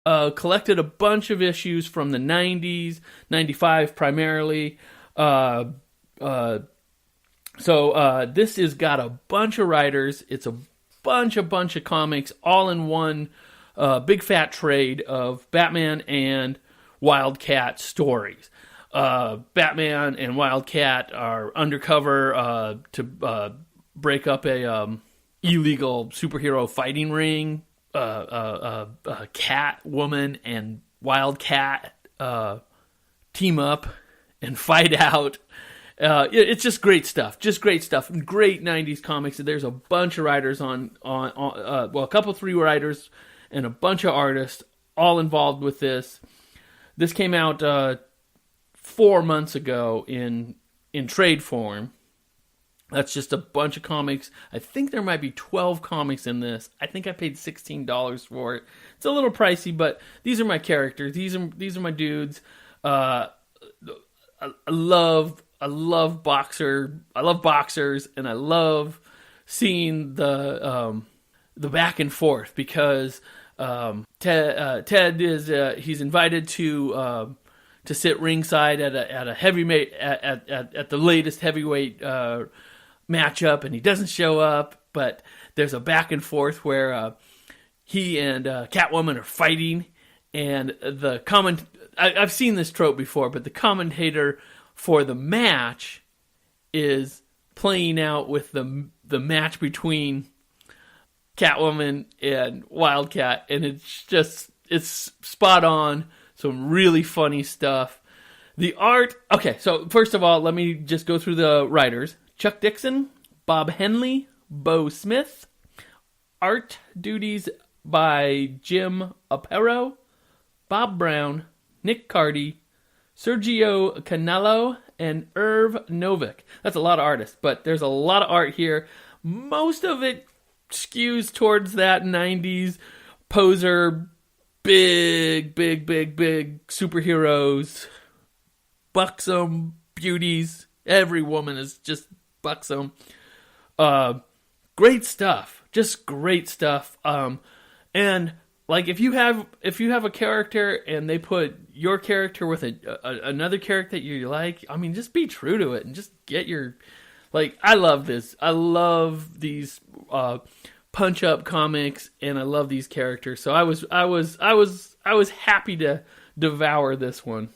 Collected a bunch of issues from the 90s, 95 primarily. So this has got a bunch of writers. It's a bunch of comics all in one big fat trade of Batman and Wildcat stories. Batman and Wildcat are undercover to break up a illegal superhero fighting ring. Catwoman and Wildcat team up and fight out. It's just great stuff. Just great stuff. Great 90s comics. There's a bunch of writers a couple, three writers and a bunch of artists all involved with this. This came out 4 months ago in trade form. That's just a bunch of comics. I think there might be 12 comics in this. I think I paid $16 for it. It's a little pricey, but these are my characters. These are my dudes. I love boxers, and I love seeing the back and forth because Ted is he's invited to sit ringside at a heavyweight at the latest heavyweight matchup, and he doesn't show up. But there's a back and forth where he and Catwoman are fighting, and I've seen this trope before, but the commentator for the match is playing out with the match between Catwoman and Wildcat, and it's spot on. Some really funny stuff. The art, okay, so first of all, let me just go through the writers. Chuck Dixon, Bob Henley, Bo Smith. Art duties by Jim Aparo, Bob Brown, Nick Cardy, Sergio Canello, and Irv Novick. That's a lot of artists, but there's a lot of art here. Most of it skews towards that 90s poser, big superheroes, buxom beauties. Every woman is just buxom. Great stuff. Just great stuff. And like if you have a character and they put your character with another character that you like, I mean, just be true to it and just get your, like, I love this. I love these punch up comics, and I love these characters. So I was happy to devour this one.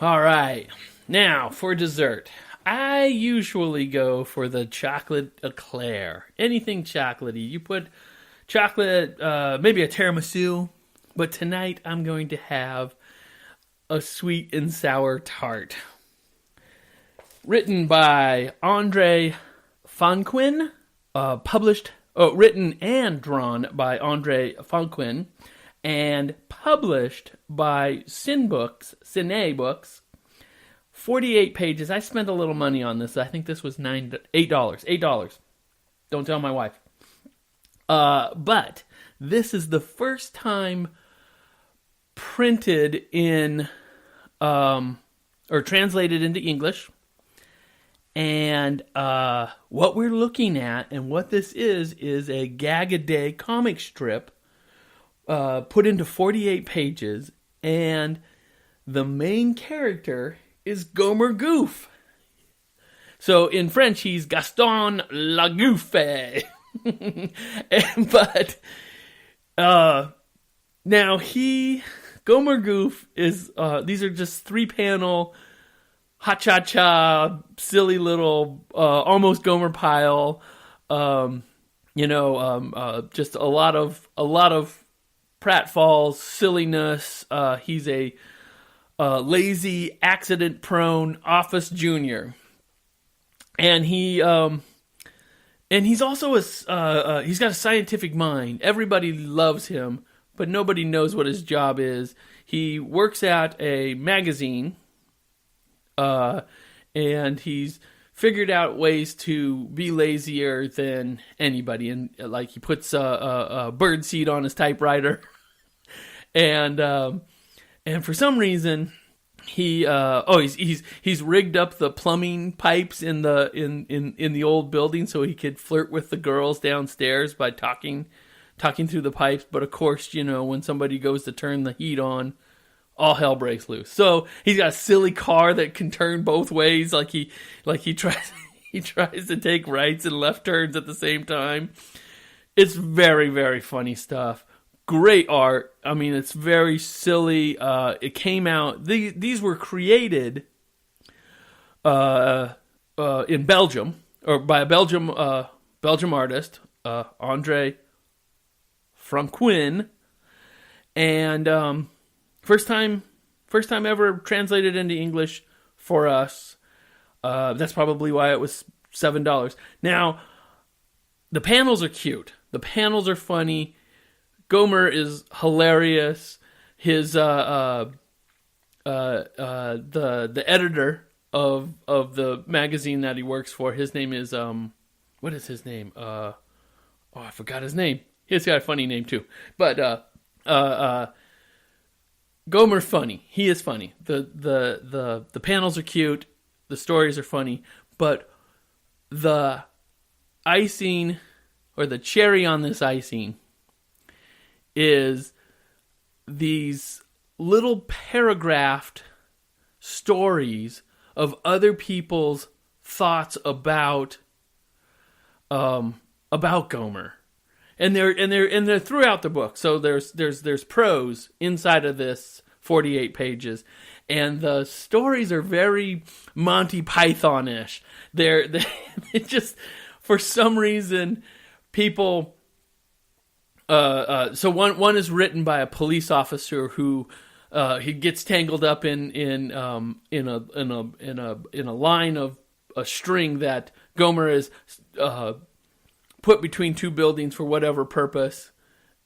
All right, now for dessert. I usually go for the chocolate eclair. Anything chocolatey. You put chocolate, maybe a tiramisu, but tonight I'm going to have a sweet and sour tart. Written by Andre Fonquin, written and drawn by Andre Fonquin, and published by Cine Books. 48 pages. I spent a little money on this. I think this was $8. Don't tell my wife. But this is the first time printed in, or translated into English. And what we're looking at and what this is a gag-a-day comic strip put into 48 pages. And the main character is Gomer Goof. So in French, he's Gaston Lagouffé. But now Gomer Goof is, these are just 3-panel, ha-cha-cha, silly little, almost Gomer Pyle, just a lot of pratfalls, silliness. He's a lazy, accident-prone office junior, and he's also he's got a scientific mind. Everybody loves him, but nobody knows what his job is. He works at a magazine, and he's figured out ways to be lazier than anybody, and like he puts a bird seed on his typewriter, and for some reason he's rigged up the plumbing pipes in the old building so he could flirt with the girls downstairs by talking through the pipes. But of course, when somebody goes to turn the heat on, all hell breaks loose. So he's got a silly car that can turn both ways, like he tries to take rights and left turns at the same time. It's very, very funny stuff. Great art. I mean, it's very silly. It came out. These were created in Belgium, or by a Belgium artist, Andre Franquin, and first time ever translated into English for us. That's probably why it was $7. Now, the panels are cute. The panels are funny. Gomer is hilarious. His the editor of the magazine that he works for, his name is what is his name? I forgot his name. He's got a funny name too. But Gomer's funny. He is funny. The panels are cute. The stories are funny. But the icing, or the cherry on this icing, is these little paragraphed stories of other people's thoughts about Gomer, and they're throughout the book. So there's prose inside of this 48 pages, and the stories are very Monty Python-ish. They just, for some reason, people. So one is written by a police officer who he gets tangled up in a line of a string that Gomer is put between two buildings for whatever purpose,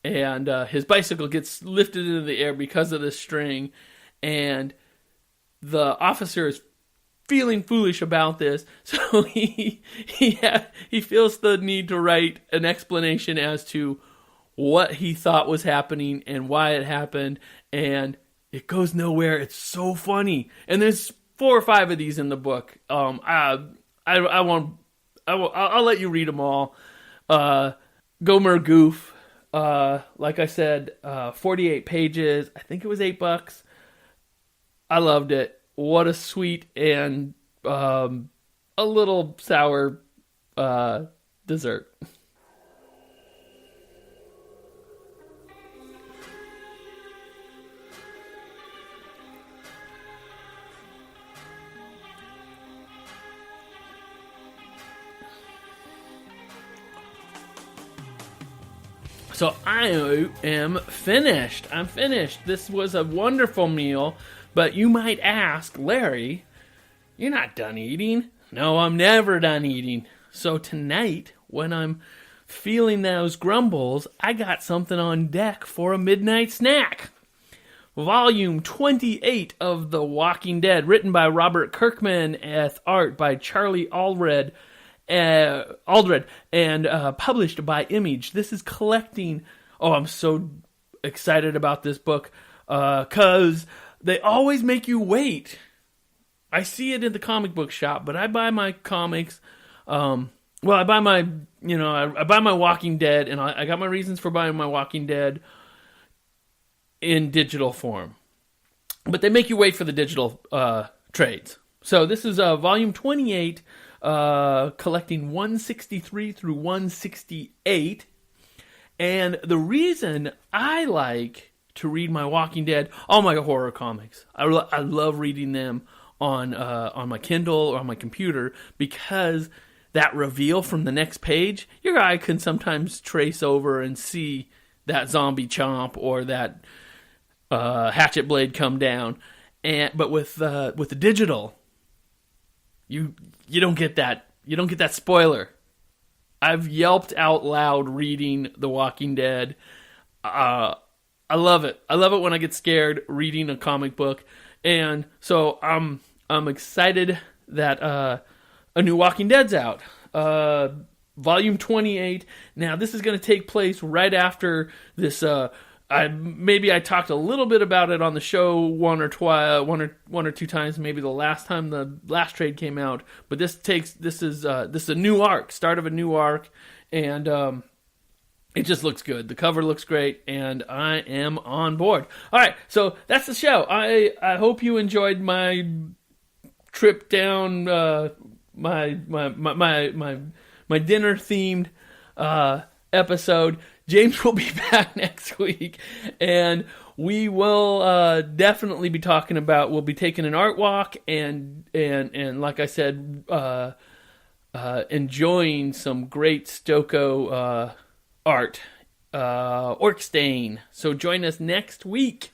and his bicycle gets lifted into the air because of this string, and the officer is feeling foolish about this, so he feels the need to write an explanation as to what he thought was happening and why it happened, and it goes nowhere. It's so funny, and there's 4 or 5 of these in the book. I'll let you read them all. Gomer Goof, like I said, 48 pages. I think it was $8. I loved it. What a sweet and a little sour dessert. So I am finished. I'm finished. This was a wonderful meal, but you might ask, Larry, you're not done eating. No, I'm never done eating. So tonight, when I'm feeling those grumbles, I got something on deck for a midnight snack. Volume 28 of The Walking Dead, written by Robert Kirkman, with art by Charlie Aldred, and published by Image. This is collecting. Oh, I'm so excited about this book because they always make you wait. I see it in the comic book shop, but I buy my comics. I buy my Walking Dead, and I got my reasons for buying my Walking Dead in digital form, but they make you wait for the digital trades. So this is volume 28. Collecting 163 through 168. And the reason I like to read my Walking Dead, all my horror comics, I love reading them on my Kindle or on my computer, because that reveal from the next page, your eye can sometimes trace over and see that zombie chomp or that hatchet blade come down. But with the digital, you don't get that. You don't get that spoiler. I've yelped out loud reading The Walking Dead. I love it. I love it when I get scared reading a comic book, and so I'm excited that a new Walking Dead's out. Volume 28. Now, this is going to take place right after this. I talked a little bit about it on the show one or two times. Maybe the last time the last trade came out. But this is a new arc, start of a new arc, and it just looks good. The cover looks great, and I am on board. All right, so that's the show. I hope you enjoyed my trip down my dinner themed episode. James will be back next week, and we will definitely be talking about. We'll be taking an art walk, and like I said, enjoying some great Stoko art, Orkstain. So join us next week,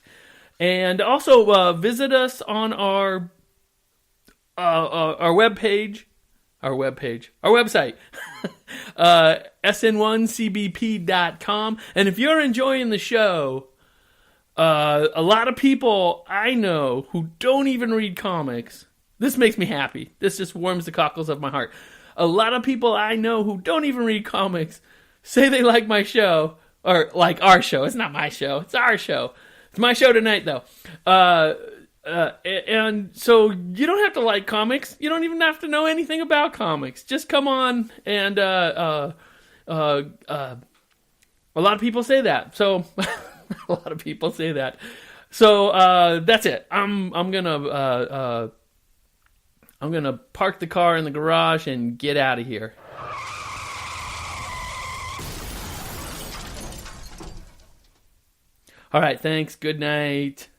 and also visit us on our website, sn1cbp.com. And if you're enjoying the show, a lot of people I know who don't even read comics, this makes me happy. This just warms the cockles of my heart. A lot of people I know who don't even read comics say they like my show, or like our show. It's not my show, it's our show. It's my show tonight, though. And so you don't have to like comics. You don't even have to know anything about comics. Just come on, and a lot of people say that. So a lot of people say that. So that's it. I'm gonna park the car in the garage and get out of here. All right, thanks. Good night.